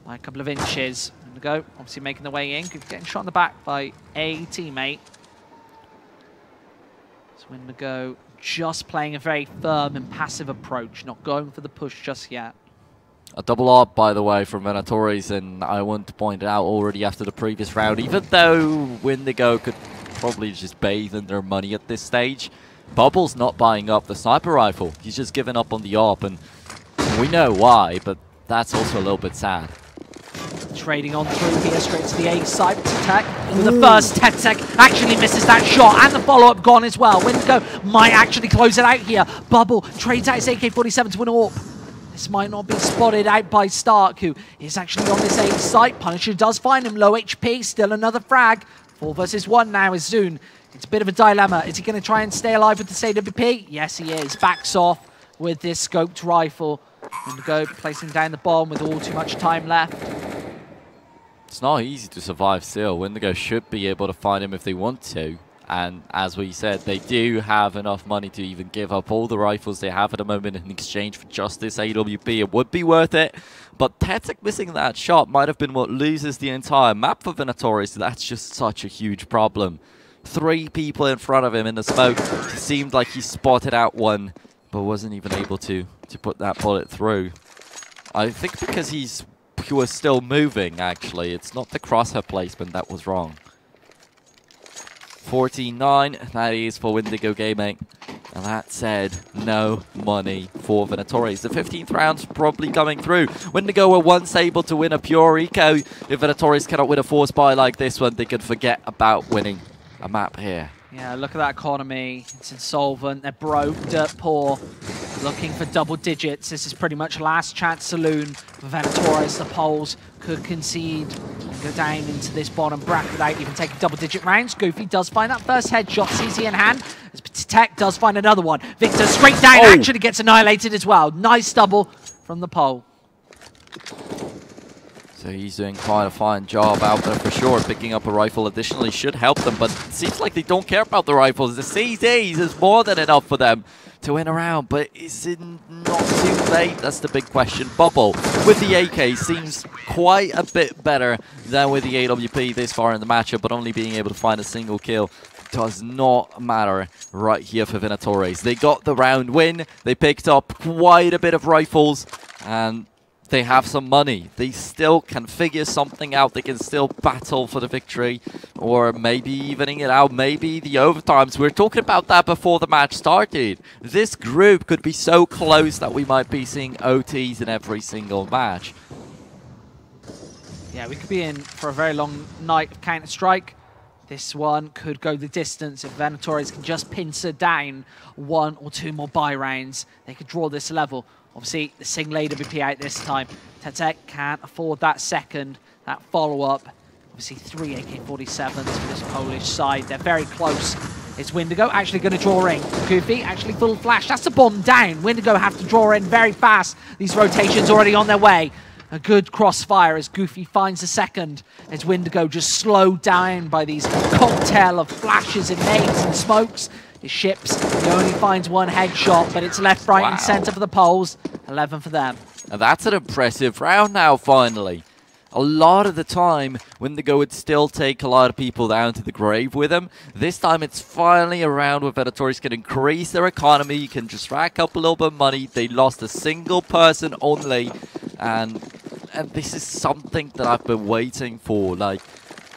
by a couple of inches. Windigo obviously making the way in, getting shot in the back by a teammate. So Windigo just playing a very firm and passive approach, not going for the push just yet. A double ARP, by the way, from venatores, and I want to point it out already after the previous round, even though Windigo could probably just bathe in their money at this stage, Bubble's not buying up the sniper rifle. He's just given up on the ARP, and we know why, but that's also a little bit sad. Trading on through here, straight to the A side. Tetsec with the first. Tetsec actually misses that shot, and the follow-up gone as well. Windigo might actually close it out here. Bubble trades out his AK-47 to an AWP. This might not be spotted out by Stark, who is actually on this A site. Punisher does find him, low HP, still another frag. 4 versus 1 now is Zune. It's a bit of a dilemma. Is he going to try and stay alive with this AWP? Yes, he is. Backs off with this scoped rifle. Windigo placing down the bomb with all too much time left. It's not easy to survive still. Windigo should be able to find him if they want to. And as we said, they do have enough money to even give up all the rifles they have at the moment in exchange for just this AWP. It would be worth it. But Tetsec missing that shot might have been what loses the entire map for venatores. That's just such a huge problem. 3 people in front of him in the smoke. It seemed like he spotted out one, but wasn't even able to put that bullet through. I think because he was still moving, actually. It's not the crosshair placement that was wrong. 14-9, that is for Windigo Gaming. And that said, no money for venatores. The 15th round's probably coming through. Windigo were once able to win a pure eco. If venatores cannot win a force buy like this one, they could forget about winning a map here. Yeah, look at that economy. It's insolvent. They're broke, dirt poor, looking for double digits. This is pretty much last chance saloon for venatores. The Poles could concede and go down into this bottom bracket without even taking double-digit rounds. Goofy does find that first headshot, CZ in hand. As Tech does find another one. Victor straight down, actually gets annihilated as well. Nice double from the Pole. So he's doing quite a fine job out there for sure. Picking up a rifle additionally should help them, but it seems like they don't care about the rifles. The CZs is more than enough for them to win a round, but is it not too late? That's the big question. Bubble with the AK seems quite a bit better than with the AWP this far in the matchup, but only being able to find a single kill does not matter right here for venatores. They got the round win. They picked up quite a bit of rifles, and they have some money. They still can figure something out. They can still battle for the victory, or maybe evening it out, maybe the overtimes. We were talking about that before the match started. This group could be so close that we might be seeing OTs in every single match. Yeah, we could be in for a very long night of Counter-Strike. This one could go the distance if venatores can just pincer down 1 or 2 more buy rounds. They could draw this level. Obviously, the single AWP out this time. Tetsec can't afford that second, that follow-up. Obviously, 3 AK-47s for this Polish side. They're very close It's windigo actually going to draw in. Goofy actually full flash. That's a bomb down. windigo have to draw in very fast. These rotations already on their way. A good crossfire as Goofy finds the second. As windigo just slowed down by these cocktail of flashes and nades and smokes. His ships, he only finds one headshot, but it's left, right, and center for the Poles. 11 for them. And that's an impressive round now, finally. A lot of the time, windigo would still take a lot of people down to the grave with him. This time, it's finally a round where venatores can increase their economy, can just rack up a little bit of money. They lost a single person only, and this is something that I've been waiting for. Like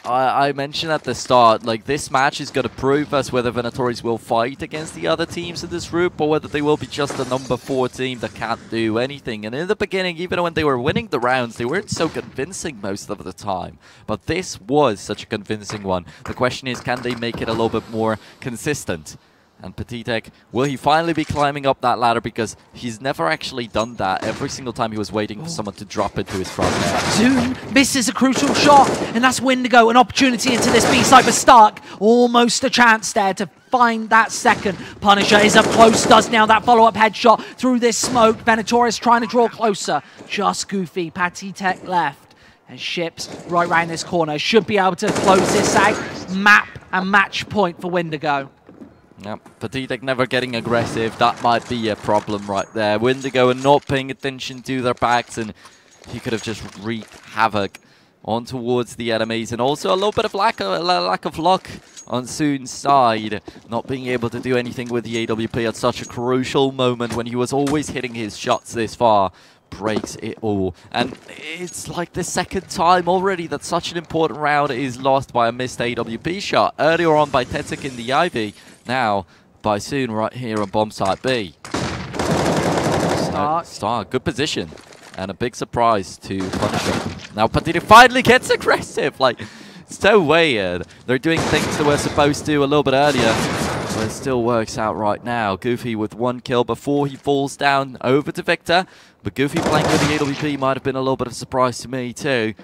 I mentioned at the start, like this match is going to prove us whether venatores will fight against the other teams in this group or whether they will be just the number 4 team that can't do anything. And in the beginning, even when they were winning the rounds, they weren't so convincing most of the time. But this was such a convincing one. The question is, can they make it a little bit more consistent? And Petitek, will he finally be climbing up that ladder? Because he's never actually done that. Every single time he was waiting for someone to drop into his front. Zoom misses a crucial shot, and that's windigo, an opportunity into this B side for Stark. Almost a chance there to find that second. Punisher is up close, does now that follow-up headshot through this smoke. venatores trying to draw closer. Just Goofy, Petitek left. And ships right round this corner should be able to close this out. Map and match point for windigo. Yep, Petitek never getting aggressive. That might be a problem right there. windigo are not paying attention to their backs, and he could have just wreaked havoc on towards the enemies. And also a little bit of lack of luck on Soon's side, not being able to do anything with the AWP at such a crucial moment when he was always hitting his shots this far. Breaks it all. And it's like the second time already that such an important round is lost by a missed AWP shot. Earlier on by Tetek in the Ivy, now by Soon right here on bomb site B. Stark, good position. And a big surprise to Punisher. Now Petitek finally gets aggressive. Like, it's so weird. They're doing things that we're supposed to a little bit earlier. But it still works out right now. Goofy with 1 kill before he falls down over to Victor. But Goofy playing with the AWP might have been a little bit of a surprise to me too.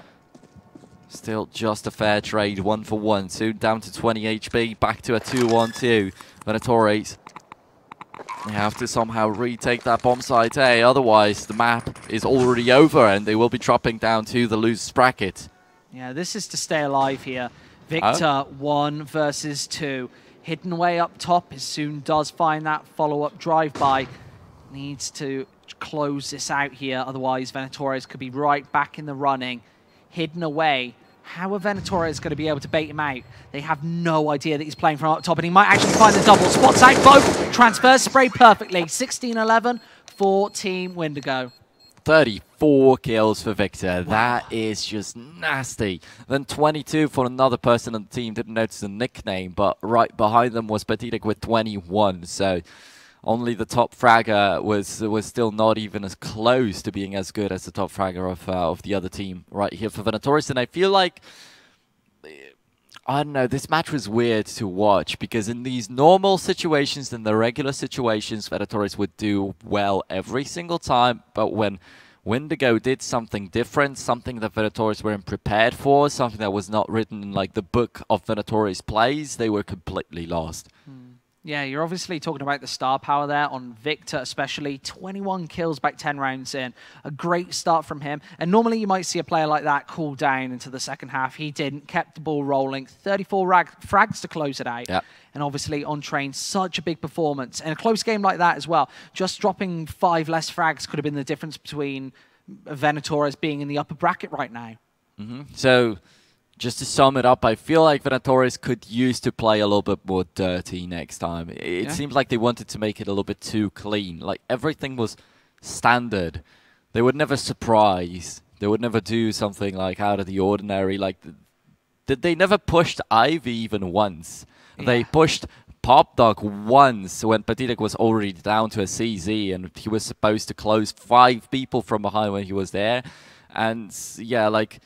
Still just a fair trade, 1 for 1. Soon down to 20 HP, back to a 2-1-2. venatores, they have to somehow retake that bomb site A, otherwise the map is already over and they will be dropping down to the losers bracket. Yeah, this is to stay alive here. Victor, 1 versus 2. Hidden away up top, as Soon does find that follow-up drive-by. Needs to close this out here, otherwise venatores could be right back in the running. Hidden away. How are venatores going to be able to bait him out? They have no idea that he's playing from up top, and he might actually find the double. Spots out both. Transfers sprayed perfectly. 16-11 for Team windigo. 34 kills for Victor. Wow. That is just nasty. Then 22 for another person on the team. Didn't notice the nickname, but right behind them was Petitek with 21. So only the top fragger was still not even as close to being as good as the top fragger of the other team right here for venatores. And I feel like, I don't know, this match was weird to watch because in these normal situations, in the regular situations, venatores would do well every single time. But when windigo did something different, something that venatores weren't prepared for, something that was not written in like the book of venatores plays, they were completely lost. Yeah, you're obviously talking about the star power there on Victor especially. 21 kills back 10 rounds in. A great start from him. And normally you might see a player like that cool down into the second half. He didn't. Kept the ball rolling. 34 frags to close it out. Yep. And obviously on train, such a big performance. And a close game like that as well. Just dropping 5 less frags could have been the difference between venatores being in the upper bracket right now. So just to sum it up, I feel like venatores could use to play a little bit more dirty next time. It seems like they wanted to make it a little bit too clean. Like, everything was standard. They would never surprise. They would never do something, like, out of the ordinary. Like, they never pushed Ivy even once. Yeah. They pushed Pop Dog once when Petitek was already down to a CZ, and he was supposed to close 5 people from behind when he was there. And, yeah, like,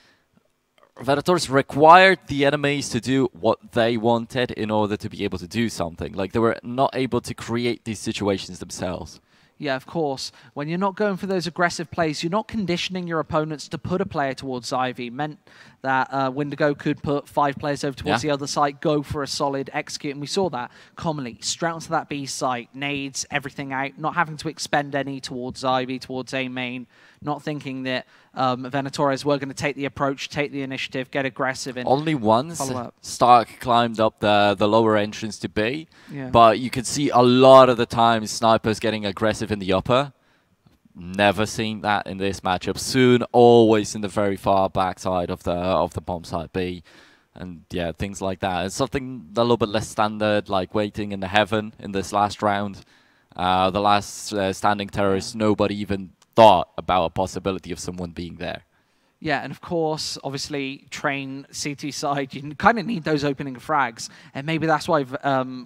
venatores required the enemies to do what they wanted in order to be able to do something. Like, they were not able to create these situations themselves. Yeah, of course. When you're not going for those aggressive plays, you're not conditioning your opponents to put a player towards Ivy. Meant that Windigo could put 5 players over towards the other side, go for a solid execute, and we saw that commonly. Straight onto that B site, nades, everything out, not having to expend any towards Ivy, towards A main, not thinking that venatores were going to take the approach, take the initiative, get aggressive. And only once Stark climbed up the lower entrance to B, but you can see a lot of the time snipers getting aggressive in the upper. Never seen that in this matchup. Soon, always in the very far backside of the bomb site B, and yeah, things like that. It's something a little bit less standard, like waiting in the heaven in this last round. The last standing terrorist, nobody even thought about a possibility of someone being there. Yeah, and of course, obviously, train CT side, you kind of need those opening frags. And maybe that's why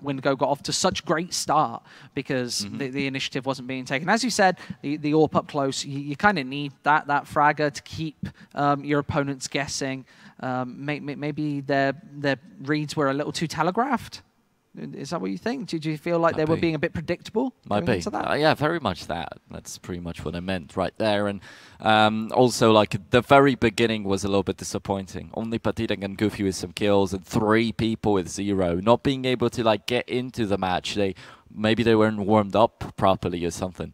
Windigo got off to such a great start, because the initiative wasn't being taken. As you said, the AWP up close, you kind of need that fragger to keep your opponents guessing. Maybe their reads were a little too telegraphed. Is that what you think? Did you feel like they were being a bit predictable? Might be. Yeah, very much that. That's pretty much what I meant right there. And also, like, the very beginning was a little bit disappointing. Only Patitek and Goofy with some kills and 3 people with 0. Not being able to, like, get into the match. Maybe they weren't warmed up properly or something.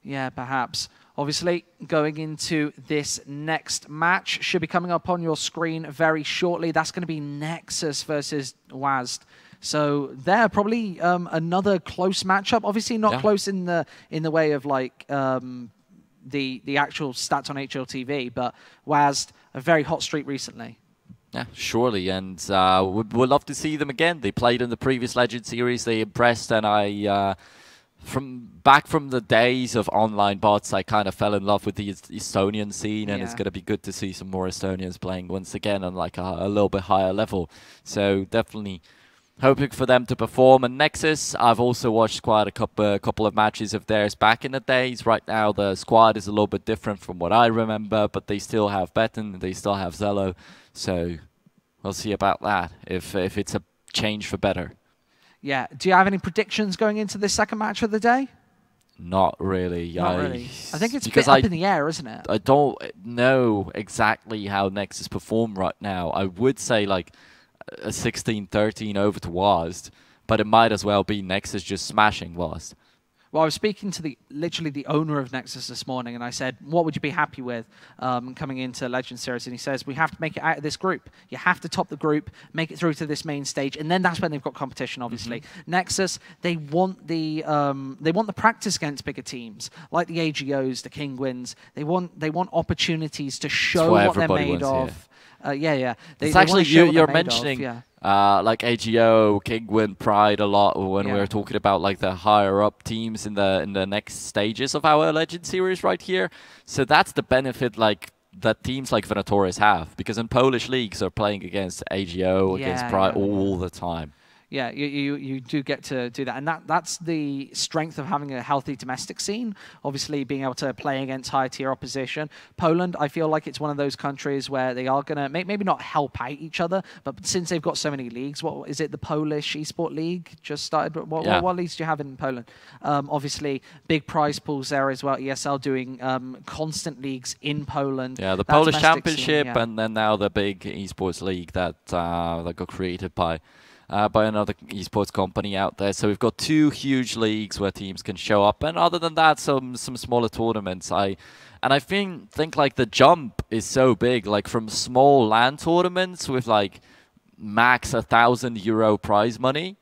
Yeah, perhaps. Obviously, going into this next match, should be coming up on your screen very shortly. That's going to be Nexus versus WASD. So there, probably another close matchup. Obviously, not close in the way of like the actual stats on HLTV, but WASD a very hot streak recently. Yeah, surely, and we'd love to see them again. They played in the previous Legend series. They impressed, and back from the days of online bots, I kind of fell in love with the Estonian scene, and it's going to be good to see some more Estonians playing once again on like a little bit higher level. So definitely hoping for them to perform. And Nexus, I've also watched quite a couple of matches of theirs back in the days. Right now, the squad is a little bit different from what I remember, but they still have Betten, they still have Zello. So we'll see about that, if it's a change for better. Yeah. Do you have any predictions going into this second match of the day? Not really. Not really. I think it's a bit up in the air, isn't it? I don't know exactly how Nexus perform right now. I would say like a 16-13 over to WASD, but it might as well be Nexus just smashing WASD. Well, I was speaking to literally the owner of Nexus this morning, and I said, what would you be happy with coming into Legend Series? And he says, we have to make it out of this group. You have to top the group, make it through to this main stage, and then that's when they've got competition, obviously. Nexus, they want the practice against bigger teams, like the AGOs, the Kingwins. They want opportunities to show what they're made of. It's actually, you're mentioning like AGO, Kingwin, Pride a lot when we're talking about like the higher up teams in the next stages of our Legend series right here. So that's the benefit like that teams like venatores have, because in Polish leagues are playing against AGO, against Pride all the time. Yeah, you do get to do that, and that's the strength of having a healthy domestic scene. Obviously, being able to play against higher tier opposition. Poland, I feel like it's one of those countries where they are gonna maybe not help out each other, but since they've got so many leagues, what is it? The Polish Esport League just started. What leagues do you have in Poland? Obviously, big prize pools there as well. ESL doing constant leagues in Poland. Yeah, the Polish Championship, and then now the big esports league that got created by another esports company out there. So we've got 2 huge leagues where teams can show up, and other than that, some smaller tournaments. I think like the jump is so big, like from small LAN tournaments with like max €1,000 prize money.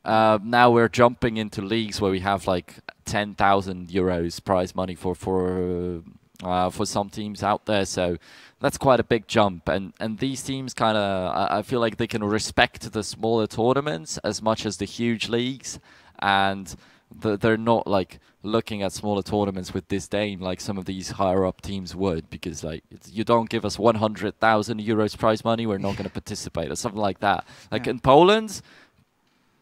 Now we're jumping into leagues where we have like €10,000 prize money for some teams out there. So that's quite a big jump, and these teams kind of, I feel like they can respect the smaller tournaments as much as the huge leagues, and they're not like looking at smaller tournaments with disdain like some of these higher up teams would, because like you don't give us €100,000 prize money, we're not going to participate, or something like that. Like in Poland,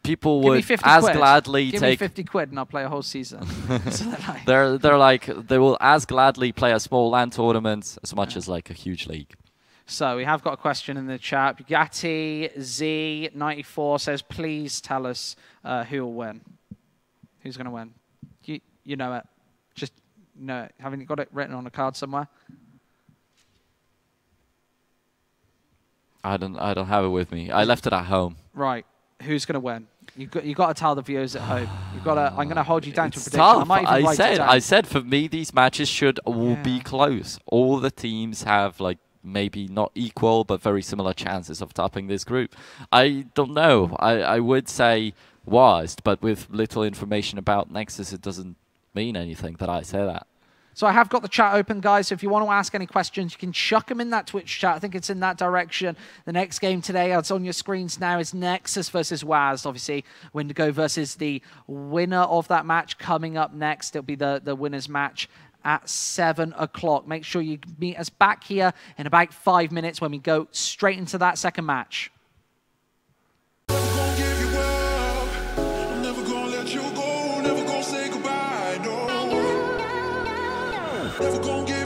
people would as gladly give me 50 quid and I'll play a whole season. So they're like, they will as gladly play a small LAN tournament as much as like a huge league. So we have got a question in the chat. Gatti Z94 says, please tell us who will win. Who's going to win? You know it. No, haven't you got it written on a card somewhere? I don't have it with me. I left it at home. Right. Who's going to win? You got to tell the viewers at home. You got to. I'm going to hold you down to a prediction. Tough. I might even write it down. I said for me these matches should all be close. All the teams have like maybe not equal but very similar chances of topping this group. I don't know. I would say worst, but with little information about Nexus, it doesn't mean anything that I say that. So I have got the chat open, guys. So if you want to ask any questions, you can chuck them in that Twitch chat. I think it's in that direction. The next game today, it's on your screens now, is Nexus versus Waz. Obviously, Windigo versus the winner of that match coming up next. It'll be the winner's match at 7 o'clock. Make sure you meet us back here in about 5 minutes when we go straight into that second match. Never gonna